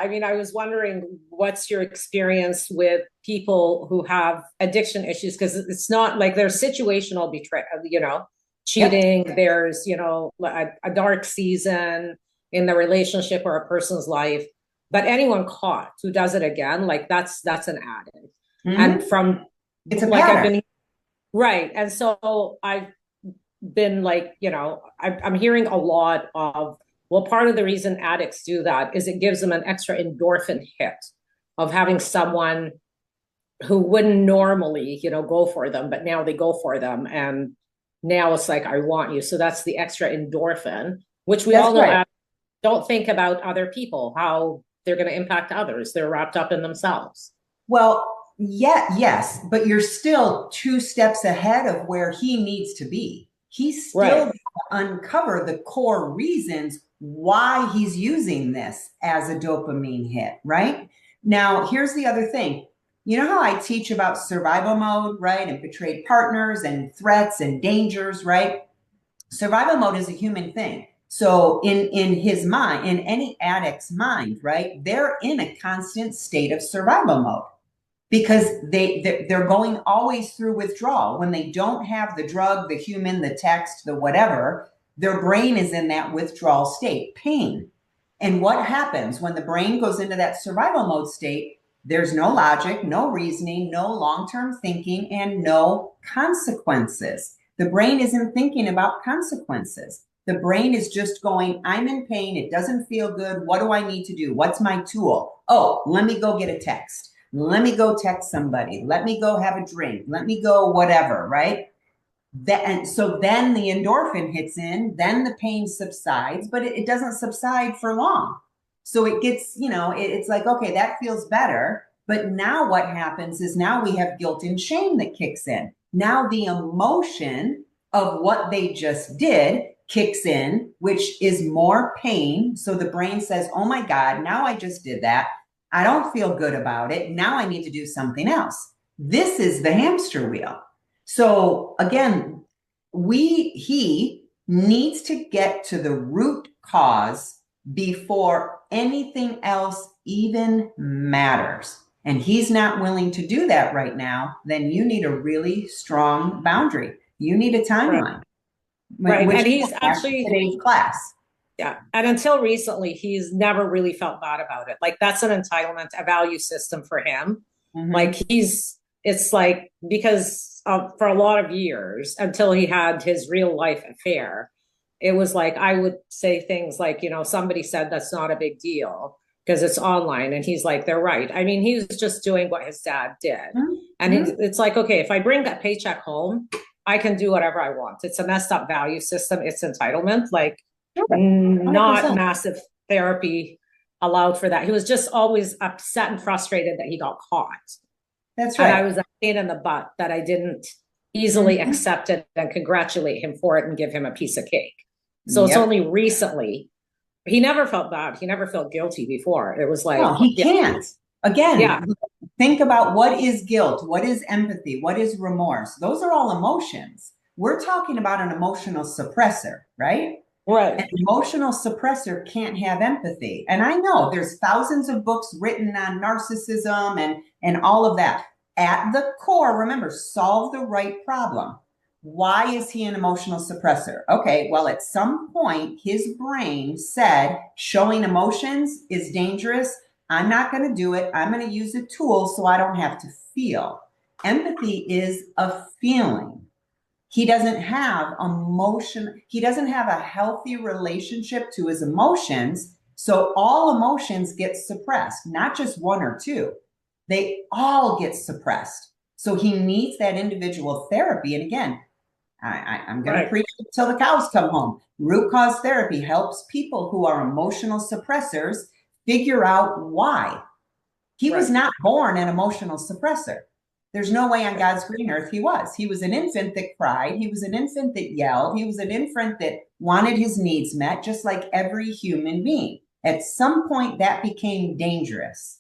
I mean, I was wondering what's your experience with people who have addiction issues? Because it's not like there's situational betrayal, Yep. cheating, there's, a dark season in the relationship or a person's life. But anyone caught who does it again, like that's an addict. And Hmm. from It's a like I've pattern. been right. And so I've been like, I'm hearing a lot of, well, part of the reason addicts do that is it gives them an extra endorphin hit of having someone who wouldn't normally, go for them, but now they go for them. And now it's like, I want you. So that's the extra endorphin, which we That's all know right. don't think about other people, how they're going to impact others. They're wrapped up in themselves. Well, yeah, yes, but you're still two steps ahead of where he needs to be. He's still Right. got to uncover the core reasons why he's using this as a dopamine hit, right? Now, here's the other thing. You know how I teach about survival mode, right? And betrayed partners and threats and dangers, right? Survival mode is a human thing. So in his mind, in any addict's mind, right? They're in a constant state of survival mode because they're going always through withdrawal. When they don't have the drug, the human, the text, the whatever, their brain is in that withdrawal state, pain. And what happens when the brain goes into that survival mode state? There's no logic, no reasoning, no long-term thinking, and no consequences. The brain isn't thinking about consequences. The brain is just going, I'm in pain. It doesn't feel good. What do I need to do? What's my tool? Oh, let me go get a text. Let me go text somebody. Let me go have a drink. Let me go whatever, right? And so then the endorphin hits in, then the pain subsides, but it doesn't subside for long. So it gets, it's like, okay, that feels better. But now what happens is now we have guilt and shame that kicks in. Now the emotion of what they just did kicks in, which is more pain. So the brain says, oh my God, now I just did that. I don't feel good about it. Now I need to do something else. This is the hamster wheel. So again, he needs to get to the root cause before anything else even matters. And he's not willing to do that right now, then you need a really strong boundary. You need a Right. timeline, Right. which And is he's actually, today's class. yeah. And until recently, he's never really felt bad about it. Like that's an entitlement, a value system for him. Like Mm-hmm. it's like, because for a lot of years until he had his real life affair, it was like, I would say things like, somebody said that's not a big deal because it's online. And he's like, they're right. I mean, he was just doing what his dad did. And Mm-hmm. it's like, okay, if I bring that paycheck home, I can do whatever I want. It's a messed up value system. It's entitlement. Like, Sure. not 100%. massive therapy allowed for that. He was just always upset and frustrated that he got caught. That's And I right. was a pain in the butt that I didn't easily Mm-hmm. accept it and congratulate him for it and give him a piece of cake. So it's Yep. only recently he never felt bad. He never felt guilty before. It was like, No, he yeah, can't. yeah, Again, think about what is guilt, what is empathy, what is remorse. Those are all emotions. We're talking about an emotional suppressor, right? An right, emotional suppressor can't have empathy. And I know there's thousands of books written on narcissism and all of that. At the core, remember, solve the right problem. Why is he an emotional suppressor? Okay, well, at some point, his brain said showing emotions is dangerous. I'm not going to do it. I'm going to use a tool so I don't have to feel. Empathy is a feeling. He doesn't have emotion. He doesn't have a healthy relationship to his emotions. So all emotions get suppressed, not just one or two. They all get suppressed. So he needs that individual therapy. And again, I'm going to right, preach until the cows come home. Root cause therapy helps people who are emotional suppressors figure out why. He was right. not born an emotional suppressor. There's no way on God's green earth he was. He was an infant that cried. He was an infant that yelled. He was an infant that wanted his needs met, just like every human being. At some point, that became dangerous.